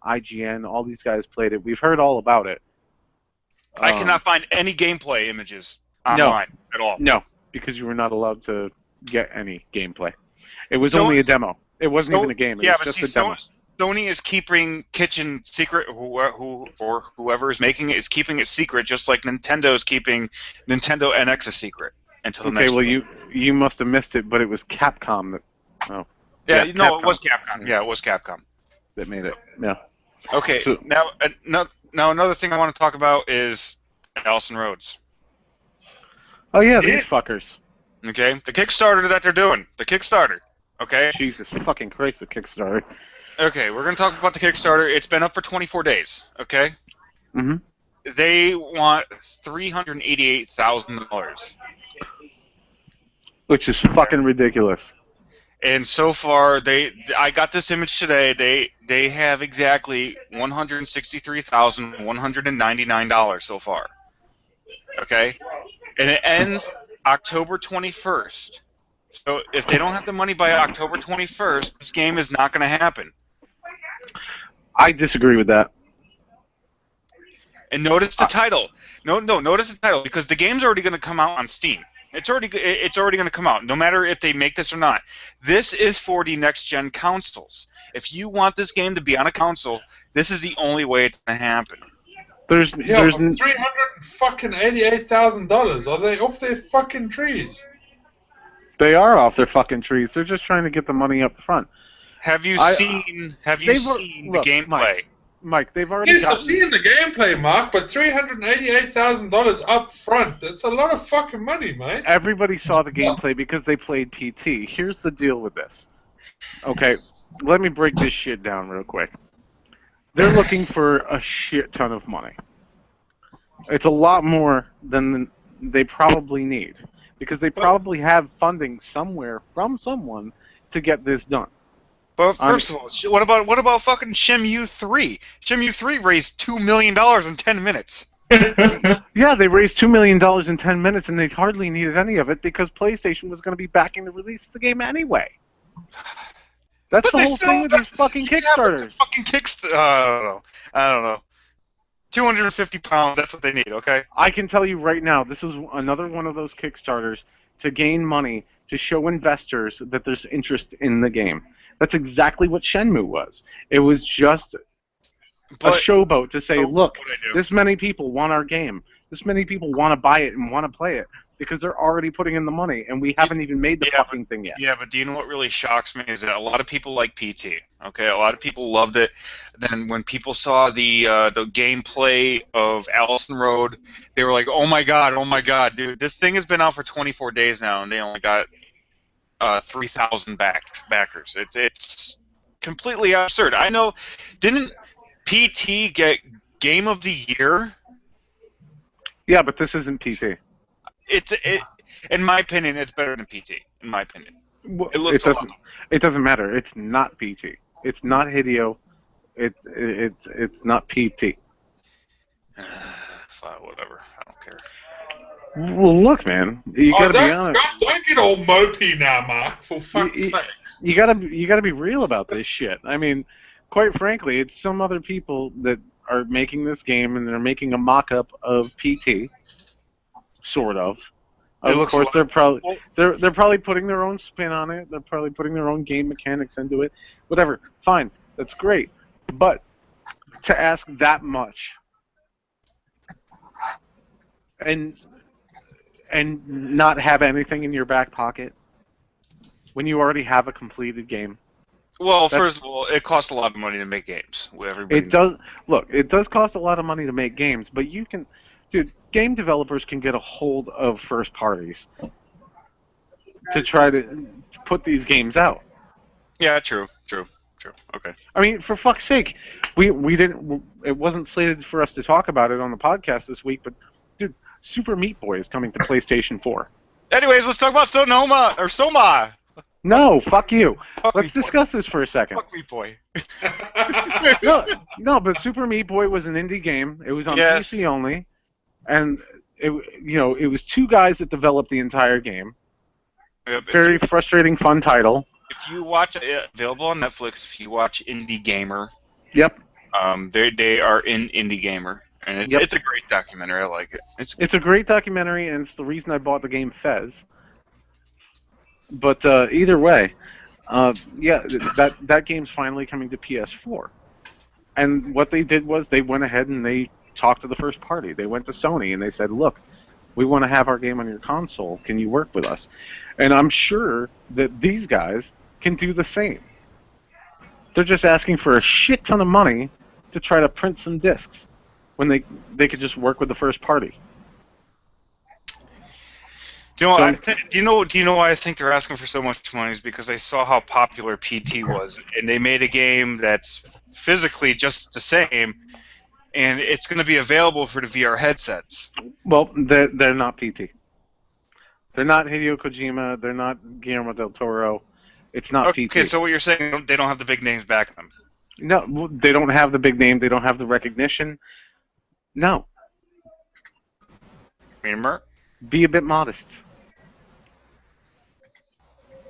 IGN, all these guys played it. We've heard all about it. I cannot find any gameplay images online at all. No, because you were not allowed to get any gameplay. It was only a demo. It wasn't even a game. It was just a demo. Sony is keeping Kitchen secret. Whoever is making it is keeping it secret, just like Nintendo is keeping Nintendo NX a secret until the next. Okay, well you must have missed it, but it was Capcom that. Oh. Yeah, no, Capcom. it was Capcom. Yeah, it was Capcom. That made it. Yeah. Okay, So- now another thing I want to talk about is Allison Rhodes. Oh yeah, these fuckers. Okay, the Kickstarter that they're doing. The Kickstarter. Okay. Jesus fucking Christ, the Kickstarter. Okay, we're gonna talk about the Kickstarter. It's been up for 24 days. Okay. Mhm. They want $388,000. Which is fucking ridiculous. And so far, I got this image today. They have exactly $163,199 so far. Okay, and it ends October 21st. So if they don't have the money by October 21st, this game is not going to happen. I disagree with that. And notice the title. Notice the title because the game's already going to come out on Steam. It's already going to come out, no matter if they make this or not. This is for the next-gen consoles. If you want this game to be on a console, this is the only way it's going to happen. There's $388,000. Are they off their fucking trees? They are off their fucking trees. They're just trying to get the money up front. Have you seen the gameplay? Mike, they've already Yes, gotten... I've seen the gameplay, Mark, but $388,000 up front, that's a lot of fucking money, mate. Everybody saw the gameplay because they played PT. Here's the deal with this. Okay, let me break this shit down real quick. They're looking for a shit ton of money. It's a lot more than they probably need, because they probably have funding somewhere from someone to get this done. But first of all, what about fucking Shenmue 3? Shenmue 3 raised $2 million in 10 minutes. Yeah, they raised $2 million in 10 minutes, and they hardly needed any of it because PlayStation was going to be backing the release of the game anyway. That's the whole thing with these fucking Kickstarters. Fucking Kickstarter. I don't know. 250 pounds, that's what they need, okay? I can tell you right now, this is another one of those Kickstarters to gain money, to show investors that there's interest in the game. That's exactly what Shenmue was. It was just a showboat to say, look, this many people want our game. This many people want to buy it and want to play it because they're already putting in the money, and we haven't even made the fucking thing yet. Yeah, but do you know what really shocks me is that a lot of people like PT. Okay, a lot of people loved it. Then when people saw the gameplay of Allison Road, they were like, oh my god, dude, this thing has been out for 24 days now, and they only got 3,000 backers. It's completely absurd. I know, didn't PT get Game of the Year? Yeah, but this isn't PT. In my opinion, it's better than PT. In my opinion, well, it doesn't matter. It's not PT. It's not Hideo. It's not PT. Fine, whatever. I don't care. Well, look, man. You gotta be honest. Don't get all mopey now, Mark. For fuck's sake. You gotta be real about this shit. I mean, quite frankly, it's some other people that are making this game, and they're making a mock-up of PT. Sort of. Of course, they're probably putting their own spin on it. They're probably putting their own game mechanics into it. Whatever. Fine. That's great. But to ask that much and not have anything in your back pocket when you already have a completed game. Well, first of all, it costs a lot of money to make games. It does. Look, it does cost a lot of money to make games, but you can. Dude, game developers can get a hold of first parties to try to put these games out. Yeah, true. Okay. I mean, for fuck's sake, we didn't. It wasn't slated for us to talk about it on the podcast this week, but dude, Super Meat Boy is coming to PlayStation 4. Anyways, let's talk about Soma. No, fuck you. Let's discuss this for a second. Fuck Meat Boy. No, but Super Meat Boy was an indie game. It was on PC only. And it was two guys that developed the entire game. Very frustrating, fun title. If you watch it, available on Netflix, if you watch Indie Gamer, yep, they are in Indie Gamer, and it's a great documentary. I like it. It's a great documentary, and it's the reason I bought the game Fez. But either way, that game's finally coming to PS4. And what they did was they went ahead and they talked to the first party. They went to Sony and they said, look, we want to have our game on your console. Can you work with us? And I'm sure that these guys can do the same. They're just asking for a shit ton of money to try to print some discs when they could just work with the first party. Do you know why I think they're asking for so much money? Is because they saw how popular PT was, and they made a game that's physically just the same, and it's going to be available for the VR headsets. Well, they're not PT. They're not Hideo Kojima. They're not Guillermo del Toro. It's not PT. Okay, so what you're saying, they don't have the big names backing them? No, they don't have the big name. They don't have the recognition. No. Remember? Be a bit modest.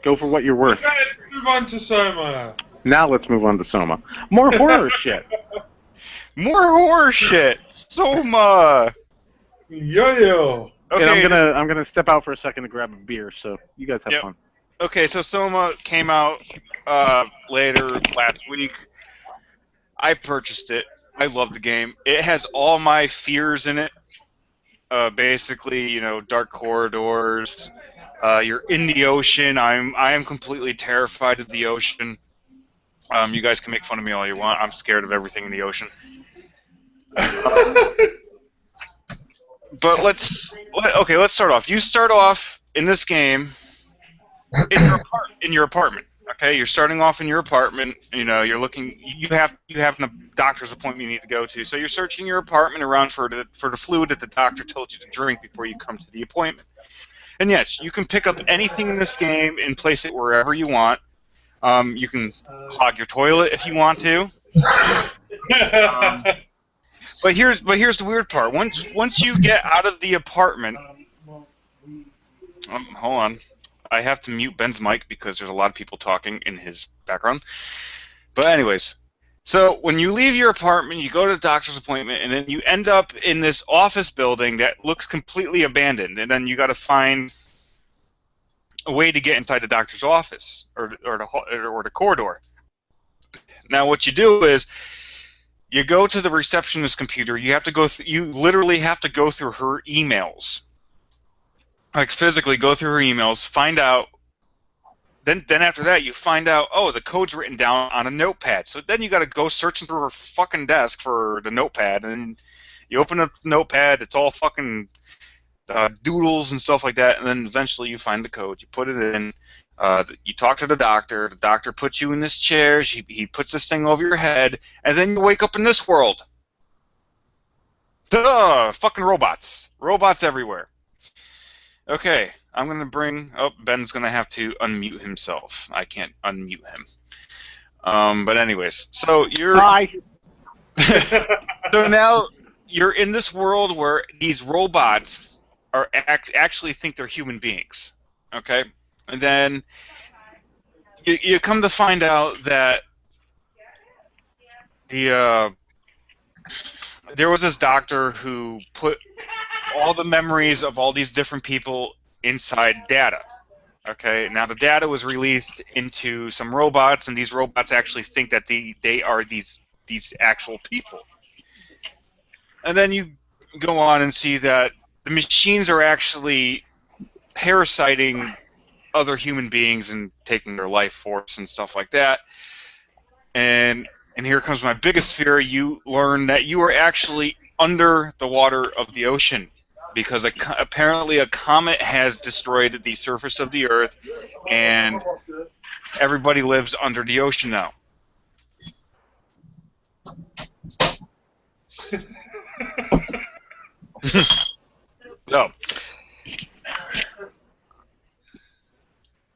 Go for what you're worth. Okay, let's move on to Soma. Now let's move on to Soma. More horror shit. More horror shit. Soma. Yo. Okay. And I'm gonna step out for a second to grab a beer. So you guys have fun. Okay, so Soma came out later last week. I purchased it. I love the game. It has all my fears in it. Basically, dark corridors. You're in the ocean. I am completely terrified of the ocean. You guys can make fun of me all you want. I'm scared of everything in the ocean. But let's start off. You start off in this game in your apartment. Okay, you're starting off in your apartment. You know, you're looking. You have a doctor's appointment you need to go to. So you're searching your apartment around for the fluid that the doctor told you to drink before you come to the appointment. And yes, you can pick up anything in this game and place it wherever you want. You can clog your toilet if you want to. But here's the weird part. Once you get out of the apartment, hold on. I have to mute Ben's mic because there's a lot of people talking in his background. But anyways, so when you leave your apartment, you go to the doctor's appointment, and then you end up in this office building that looks completely abandoned, and then you got to find a way to get inside the doctor's office or the corridor. Now, what you do is you go to the receptionist's computer. You have to go. You literally have to go through her emails. Like physically go through her emails, find out. Then after that, you find out. Oh, the code's written down on a notepad. So then you got to go searching through her fucking desk for the notepad, and you open up the notepad. It's all fucking doodles and stuff like that. And then eventually you find the code. You put it in. You talk to the doctor. The doctor puts you in this chair. He puts this thing over your head, and then you wake up in this world. Duh! Fucking robots. Robots everywhere. Okay, I'm going to bring... Oh, Ben's going to have to unmute himself. I can't unmute him. But anyways, so you're... Hi. So now you're in this world where these robots are actually think they're human beings. Okay? And then you come to find out that there was this doctor who put all the memories of all these different people inside data. Okay, now the data was released into some robots, and these robots actually think that they are these actual people. And then you go on and see that the machines are actually parasiting other human beings and taking their life force and stuff like that. And here comes my biggest fear. You learn that you are actually under the water of the ocean, because apparently a comet has destroyed the surface of the Earth, and everybody lives under the ocean now.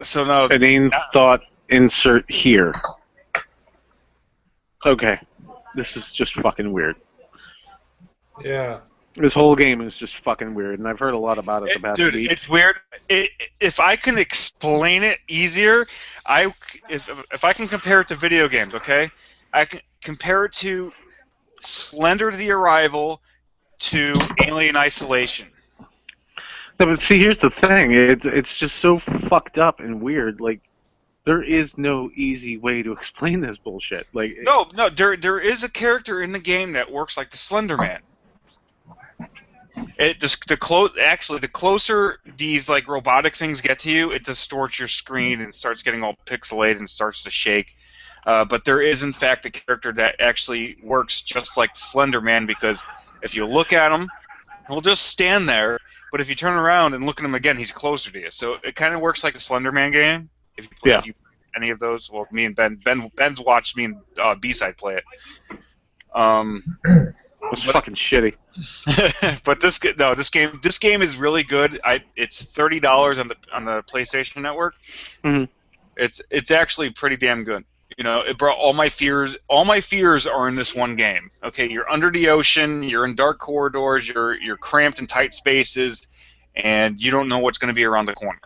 So now... Inane thought insert here. Okay. This is just fucking weird. Yeah. This whole game is just fucking weird, and I've heard a lot about it the past week. Dude, it's weird. If I can explain it easier, if I can compare it to video games, okay? I can compare it to Slender the Arrival to Alien Isolation. No, but see, here's the thing. It's just so fucked up and weird. Like, there is no easy way to explain this bullshit. Like, No, there is a character in the game that works like the Slender Man. The closer these like robotic things get to you, it distorts your screen and starts getting all pixelated and starts to shake. But there is in fact a character that actually works just like Slender Man, because if you look at him, he'll just stand there. But if you turn around and look at him again, he's closer to you. So it kind of works like the Slender Man game. If you play any of those, well, me and Ben's watched me and B-Side play it. It's fucking shitty. But this game is really good. It's $30 on the PlayStation Network. Mm-hmm. It's actually pretty damn good. You know, it brought all my fears. All my fears are in this one game. Okay, you're under the ocean. You're in dark corridors. You're cramped in tight spaces, and you don't know what's going to be around the corner.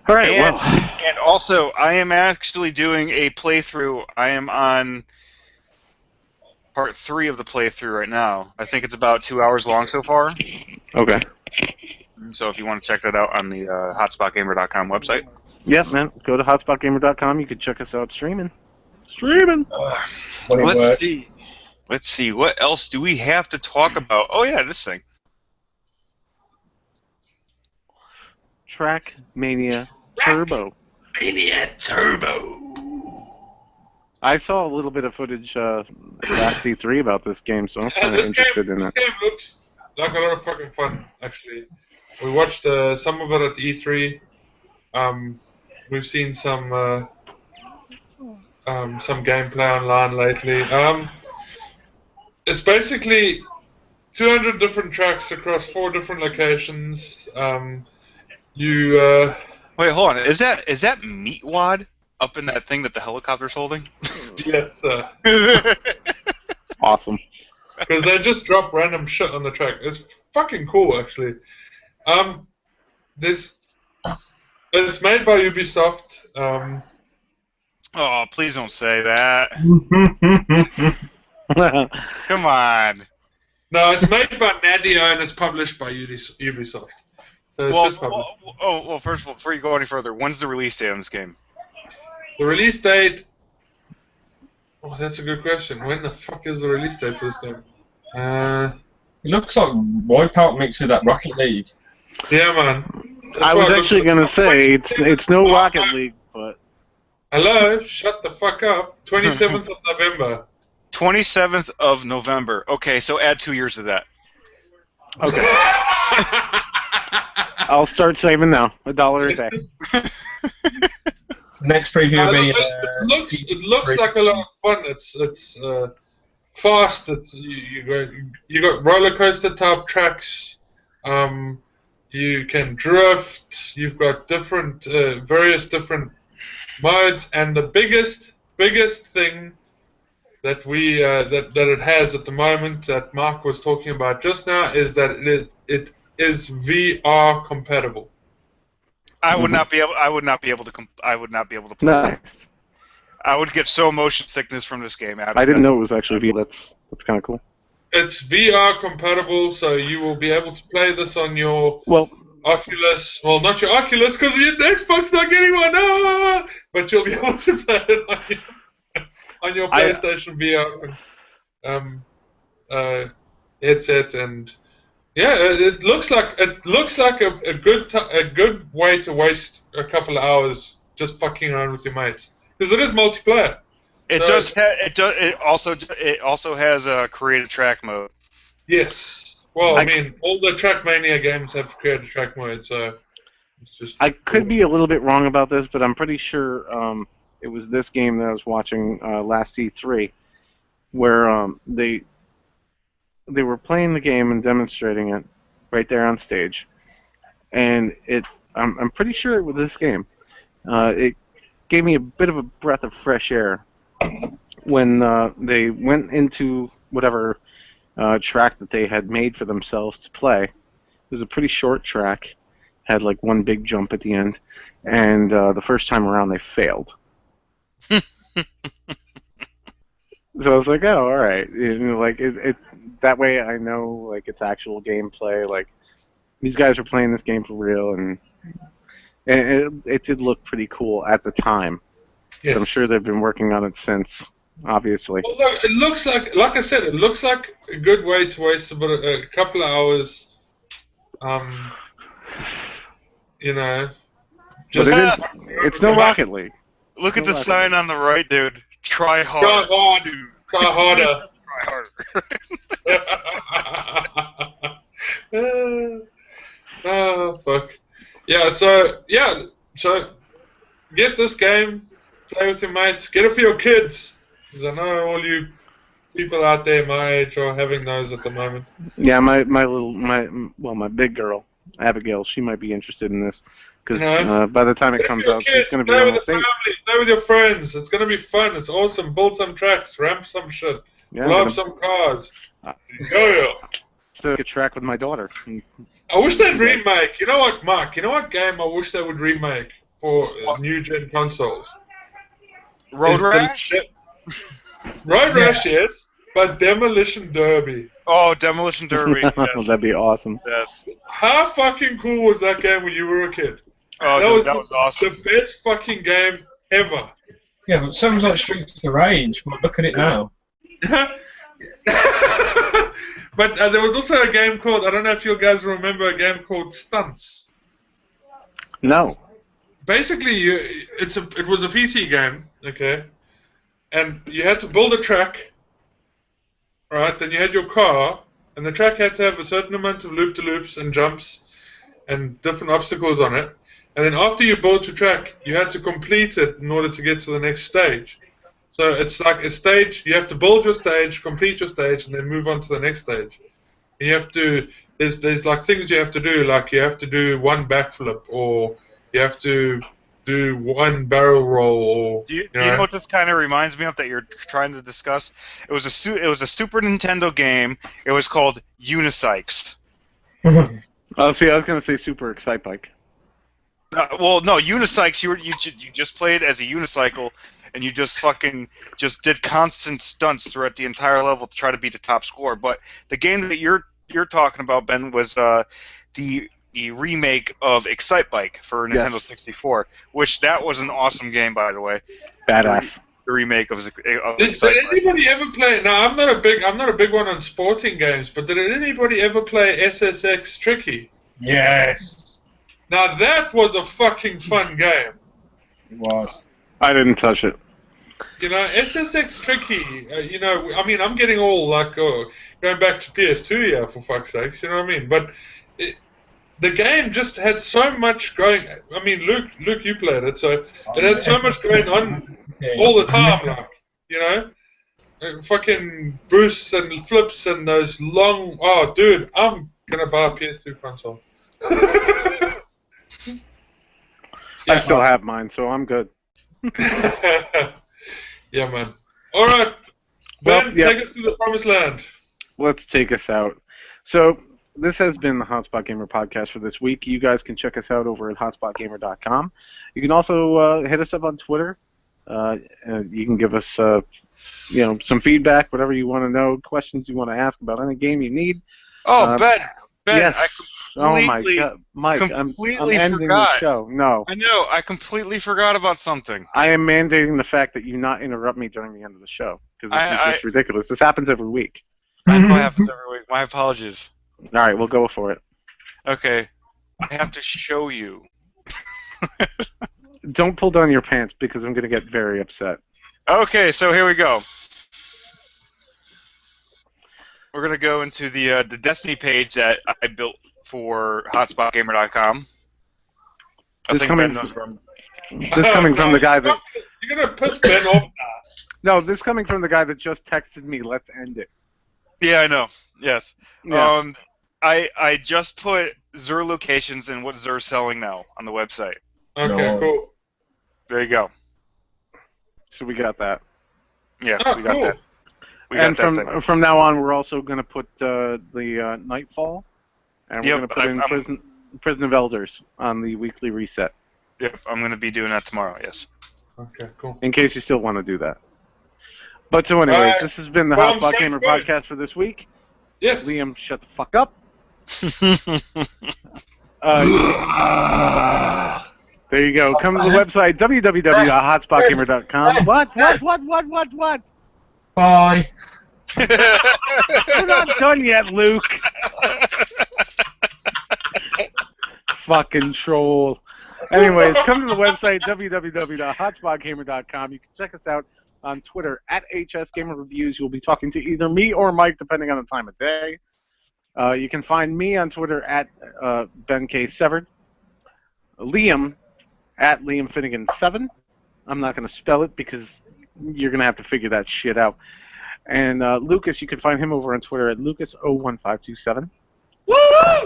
All right. And also, I am actually doing a playthrough. I am on part 3 of the playthrough right now. I think it's about 2 hours long so far. Okay. So if you want to check that out on the hotspotgamer.com website. Yeah, man. Go to hotspotgamer.com. You can check us out streaming. Let's see. What else do we have to talk about? Oh, yeah, this thing. Trackmania Turbo. Mania Turbo. I saw a little bit of footage last E3 about this game, so I'm kind of interested in it. This game looks like a lot of fucking fun, actually. We watched some of it at E3. We've seen some gameplay online lately. It's basically 200 different tracks across 4 different locations. Wait, hold on. Is that Meatwad up in that thing that the helicopter's holding? Yes, sir. Awesome. Because they just drop random shit on the track. It's fucking cool, actually. It's made by Ubisoft. Oh, please don't say that. Come on. No, it's made by Nadio and it's published by Ubisoft. So it's just published. Well, first of all, before you go any further, when's the release date on this game? The release date... Oh, that's a good question. When the fuck is the release date for this game? It looks like Wipeout mixed with that Rocket League. Yeah, man. I was actually going to say, it's no Rocket League, but... Hello? Shut the fuck up. 27th of November. 27th of November. Okay, so add 2 years to that. Okay. I'll start saving now. $1 a day. Next preview will be. It looks like a lot of fun. It's fast. It's you got roller coaster type tracks. You can drift. You've got different various different modes, and the biggest thing that we that it has at the moment that Mark was talking about just now is that it is VR compatible. I would not be able to play. Nice. I would get so motion sickness from this game. I didn't know it was actually VR. That's kind of cool. It's VR compatible, so you will be able to play this on your Oculus. Well, not your Oculus, because your Xbox not getting one. But you'll be able to play it on your PlayStation VR headset, and yeah, it looks like a good way to waste a couple of hours just fucking around with your mates, because it is multiplayer. It also has a creative track mode. Yes. Well, I mean, all the Trackmania games have creative track mode, so it's just. I could be a little bit wrong about this, but I'm pretty sure it was this game that I was watching last E3, where they were playing the game and demonstrating it right there on stage, and I'm pretty sure it was this game. It gave me a bit of a breath of fresh air when they went into whatever track that they had made for themselves to play. It was a pretty short track, had like one big jump at the end, and the first time around they failed. So I was like, oh, all right. Like it that way I know like it's actual gameplay. Like these guys are playing this game for real, and it did look pretty cool at the time. Yes. I'm sure they've been working on it since, obviously. Well, look, it looks like I said, it looks like a good way to waste about a couple of hours. Just it's no Rocket League. Look at the sign on the right, dude. Try hard. Try hard. Try harder. Try harder. Oh, fuck. Yeah, so get this game, play with your mates, get it for your kids, because I know all you people out there my age are having those at the moment. Yeah, my big girl, Abigail, she might be interested in this, because by the time it comes out, she's going to be almost 8. Play with your friends, it's going to be fun, it's awesome, build some tracks, ramp some shit, blow up some cars. Took a track with my daughter. I wish they'd remake. You know what, Mark? You know what game I wish they would remake for new-gen consoles? Road Rash? Road Rash, yes, but Demolition Derby. Oh, Demolition Derby, yes. That'd be awesome. Yes. How fucking cool was that game when you were a kid? Oh, that was awesome. The best fucking game ever. Yeah, but sounds like Streets of Rage, but look at it now. But there was also a game called, I don't know if you guys remember a game called Stunts. No. Basically, it was a PC game, okay? And you had to build a track, right? Then you had your car, and the track had to have a certain amount of loop-to-loops and jumps and different obstacles on it. and then after you built your track, you had to complete it in order to get to the next stage. So it's like a stage. You have to build your stage, complete your stage, and then move on to the next stage. And you have to. There's like things you have to do. Like you have to do one backflip, or you have to do one barrel roll. Or do you know what this kind of reminds me of that you're trying to discuss? It was a Super Nintendo game. It was called Unicycles. Oh, see, I was gonna say Super Excite Bike. Well, no, Unicycles. You just played as a unicycle, and you just did constant stunts throughout the entire level to try to beat the top score. But the game that you're talking about, Ben, was the remake of Excite Bike for Nintendo 64, which that was an awesome game, by the way. Badass. The remake of Did Excite Bike. anybody ever play? Now I'm not a big one on sporting games, but did anybody ever play SSX Tricky? Yes. Now that was a fucking fun game. It was. I didn't touch it. You know, SSX Tricky, you know, I mean, I'm getting all like, going back to PS2 here, for fuck's sakes, you know what I mean? But the game just had so much going. I mean, Luke, you played it, so it had so much going on all the time, like, you know? Fucking boosts and flips and those long. Oh, dude, I'm gonna buy a PS2 console. I still have mine, so I'm good. Yeah, man. All right, Ben, take us to the promised land. Let's take us out. So this has been the Hotspot Gamer podcast for this week. You guys can check us out over at hotspotgamer.com. You can also hit us up on Twitter. You can give us some feedback, whatever you want to know, questions you want to ask about any game you need. Oh, Ben, yes. Oh my God, Mike! I'm ending forgot. the show. No, I know. I completely forgot about something. I am mandating the fact that you not interrupt me during the end of the show because this is just ridiculous. This happens every week. I know it happens every week. My apologies. All right, we'll go for it. Okay, I have to show you. Don't pull down your pants because I'm going to get very upset. Okay, so here we go. We're going to go into the Destiny page that I built for hotspotgamer.com. This coming from the guy that... You're going to piss Ben off now. No, this coming from the guy that just texted me, let's end it. Yeah, I know. Yes. Yeah. I just put Xur locations and what Xur's selling now on the website. Okay, cool. There you go. So we got that. Yeah, we got cool. that. And from now on, we're also going to put the Nightfall, and we're going to put in Prison of Elders on the weekly reset. Yep, I'm going to be doing that tomorrow, yes. Okay, cool. In case you still want to do that. But so anyways, this has been the Hotspot Gamer podcast for this week. Yes. Liam, shut the fuck up. There you go. Come to the website, www.hotspotgamer.com. What? Bye. We're not done yet, Luke. Fucking troll. Anyways, come to the website, www.hotspotgamer.com. You can check us out on Twitter at HSGamerReviews. You'll be talking to either me or Mike, depending on the time of day. You can find me on Twitter at BenK Severed. Liam at LiamFinnegan7. I'm not going to spell it because you're going to have to figure that shit out. And Lucas, you can find him over on Twitter at Lucas01527. Woo!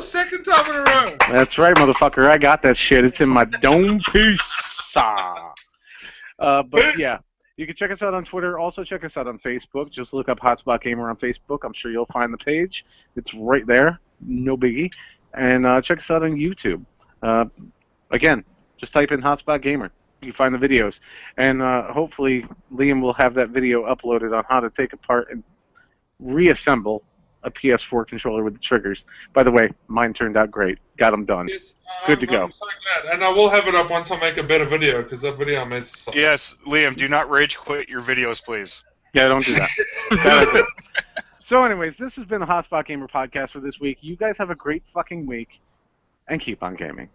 Second time in a row. That's right, motherfucker. I got that shit. It's in my dome piece. But yeah, you can check us out on Twitter. Also check us out on Facebook. Just look up Hotspot Gamer on Facebook. I'm sure you'll find the page. It's right there. No biggie. And check us out on YouTube. Again, just type in Hotspot Gamer. You find the videos. And hopefully Liam will have that video uploaded on how to take apart and reassemble a PS4 controller with the triggers. By the way, mine turned out great. Got them done. Yes, Good to go. I'm so glad. And I will have it up once I make a better video, because that video I made sucked. Yes, Liam, do not rage quit your videos, please. Yeah, don't do that. That is it. So anyways, this has been the Hotspot Gamer podcast for this week. You guys have a great fucking week, and keep on gaming.